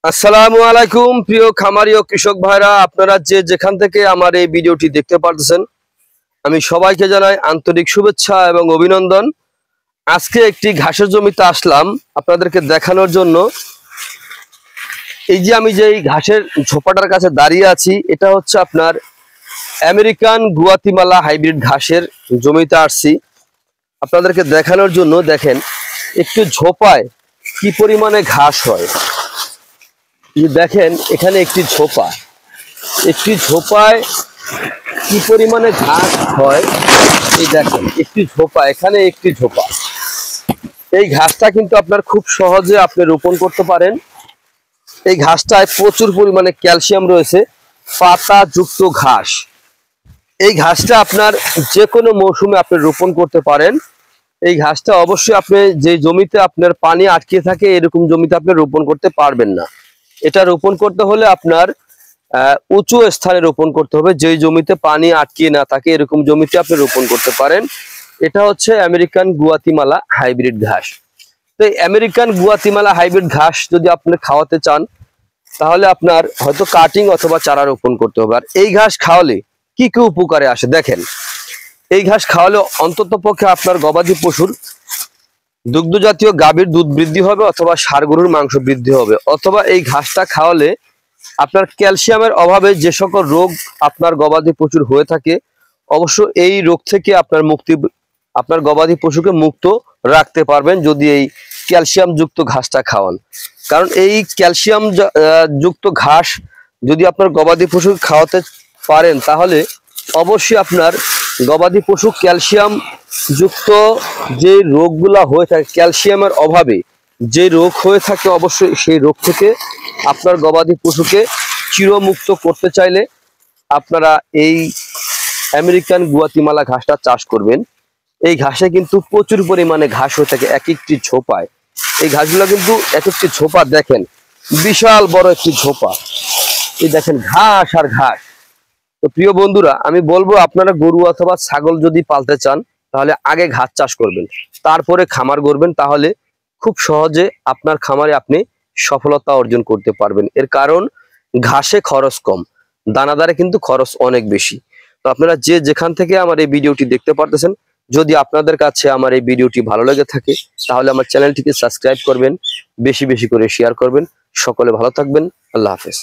আসসালামু আলাইকুম প্রিয় খামারি ও কৃষক ভাইরা, আপনারা যে যেখান থেকে আমার এই ভিডিওটি দেখতে পারতেছেন, আমি সবাইকে জানাই আন্তরিক শুভেচ্ছা এবং অভিনন্দন। আজকে একটি ঘাসের জমিতে আসলাম আপনাদেরকে দেখানোর জন্য। এই যে আমি যে এই ঘাসের ঝোপাটার কাছে দাঁড়িয়ে আছি, এটা হচ্ছে আপনার আমেরিকান গুয়াতিমালা হাইব্রিড ঘাসের জমিতে আসছি আপনাদেরকে দেখানোর জন্য। দেখেন একটু ঝোপায় কি পরিমাণে ঘাস হয়। দেখেন এখানে একটি ঝোপায় কি পরিমাণে ঘাস হয়। এই দেখেন একটি ঝোপা, এখানে একটি ঝোপা। এই ঘাসটা কিন্তু আপনার খুব সহজে আপনি রোপণ করতে পারেন। এই ঘাসটায় প্রচুর পরিমাণে ক্যালসিয়াম রয়েছে, পাতা যুক্ত ঘাস। এই ঘাসটা আপনার যে কোনো মৌসুমে আপনি রোপণ করতে পারেন। এই ঘাসটা অবশ্যই আপনি যে জমিতে আপনার পানি আটকে থাকে এরকম জমিতে আপনি রোপণ করতে পারবেন না। এটা রোপণ করতে হলে আপনার উঁচু স্থানে রোপণ করতে হবে, যেই জমিতে পানি আটকিয়ে না থাকে এরকম জমিতে আপনি রোপণ করতে পারেন। এটা হচ্ছে আমেরিকান গুয়াতিমালা হাইব্রিড ঘাস। তো আমেরিকান গুয়াতিমালা হাইব্রিড ঘাস যদি আপনি খাওয়াতে চান তাহলে আপনার হয়তো কাটিং অথবা চারা রোপণ করতে হবে। আর এই ঘাস খাওয়ালে কি কি উপকারে আসে দেখেন। এই ঘাস খাওয়ালে অন্তত পক্ষে আপনার গবাদি পশুর দুগ্ধ জাতীয় গাভীর দুধ বৃদ্ধি হবে, অথবা ষাঁড় গরুর মাংস বৃদ্ধি হবে। অথবা এই ঘাসটা খাওয়ালে আপনার ক্যালসিয়ামের অভাবে যে সকল রোগ আপনার গবাদি পশুর হয়ে থাকে, অবশ্য এই রোগ থেকে আপনার গবাদি পশুকে মুক্ত রাখতে পারবেন যদি এই ক্যালসিয়াম যুক্ত ঘাসটা খাওয়ান। কারণ এই ক্যালসিয়াম যুক্ত ঘাস যদি আপনার গবাদি পশুকে খাওয়াতে পারেন তাহলে অবশ্যই আপনার গবাদি পশু ক্যালসিয়াম যুক্ত যে রোগগুলা হয়ে থাকে, ক্যালসিয়ামের অভাবে যে রোগ হয়ে থাকে, অবশ্যই সেই রোগ থেকে আপনার গবাদি পশুকে চিরমুক্ত করতে চাইলে আপনারা এই আমেরিকান গুয়াতিমালা ঘাসটা চাষ করবেন। এই ঘাসে কিন্তু প্রচুর পরিমাণে ঘাস হয়ে থাকে এক একটি ঝোপায়। এই ঘাসগুলো কিন্তু এক একটি ঝোপা দেখেন, বিশাল বড় একটি ঝোপা। এই দেখেন ঘাস আর ঘাস। তো প্রিয় বন্ধুরা, আমি বলবো আপনারা গরু অথবা ছাগল যদি পালতে চান তাহলে আগে ঘাস চাষ করবেন, তারপরে খামার গড়বেন। তাহলে খুব সহজে আপনার খামারে আপনি সফলতা অর্জন করতে পারবেন। এর কারণ ঘাসে খরচ কম, দানাদারে কিন্তু খরচ অনেক বেশি। তো আপনারা যে যেখান থেকে আমার এই ভিডিওটি দেখতে পারতেছেন, যদি আপনাদের কাছে আমার এই ভিডিওটি ভালো লেগে থাকে তাহলে আমার চ্যানেলটিকে সাবস্ক্রাইব করবেন, বেশি বেশি করে শেয়ার করবেন। সকলে ভালো থাকবেন। আল্লাহ হাফেজ।